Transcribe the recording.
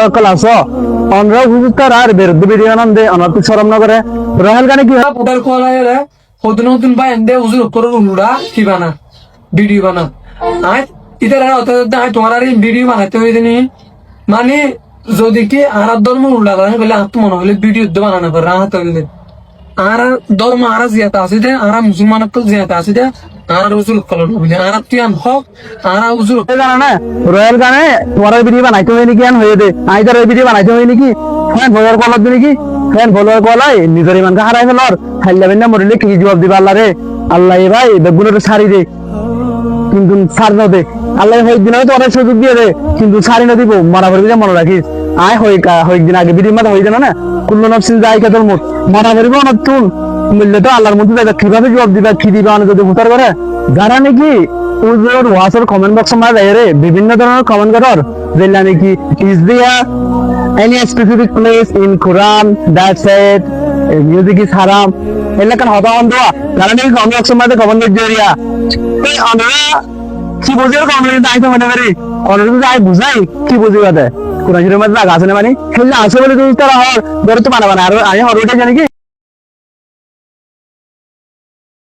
class অনরা হুজুর আর বিরুদ্ধে video নাম দে অনার তো শরম না করে রহেল গানে কি পোটার কলা এলে নতুন নতুন ভাই এন্দে হুজুর করে রুলুড়া কি বানা ভিডিও বানা আয় ইতার অত তোমার আর ভিডিও বানাতে হয়েছে নি মানে যদি কি আর ধর্ম উল্টা করে বলে আত্ম মনে হলে ভিডিও বানানো করে রাহাত হইলে আর ধর্ম আর জিয়াতে আছে দে আর মুসলমান জিয়াতে আছে দে আর হুজুর কলন বলে আর তুই আম হক আর হুজুর জানা না রয়েল গানে তোমার ভিডিও বানাইতে হয় নাকি হয়ে দে আইদার ভিডিও বানাইতে হয় নাকি ফ্যান ফলোয়ার কলার দিন নাকি ফ্যান ফলোয়ার কলাই নিজের ইমানকে হারাই ফেলর হাইলাবেন না মরিলে কি জবাব দিবা আল্লাহ রে আল্লাহ ভাই বেগুনের সারি দে কিন্তু সার না দে আল্লাহ হয়ে দিন হয়তো অনেক সুযোগ দিয়ে দে কিন্তু সারি না দিব মরা ভরবি মনে রাখিস আয় হয়ে দিন আগে ভিডিও মাথা হয়ে জানো না কুল্লু নফসিন যাই কাতর মুখ মরা ভরবি নতুন মিললে তো আল্লাহর মধ্যে যাবে কিভাবে জবাব দিবা কি দিবা যদি ভোটার করে যারা নাকি উজুর ওয়াসের কমেন্ট বক্স মা যায় রে বিভিন্ন ধরনের কমেন্ট করার যেটা নাকি is there any specific place in Quran that said music is হারাম এলাকার হতা অন্ধ যারা নাকি কমেন্ট বক্স মধ্যে কমেন্ট জড়িয়া এই আমরা কি বুঝিয়ে কমেন্ট দাইতে মনে করি অনেক যাই বুঝাই কি বুঝিবা দে কোরআন শরীফের মধ্যে আছে না মানে খেললে আছে বলে তুমি তারা হর ধরে তো বানাবা না আর আমি হর ওটা জানি কি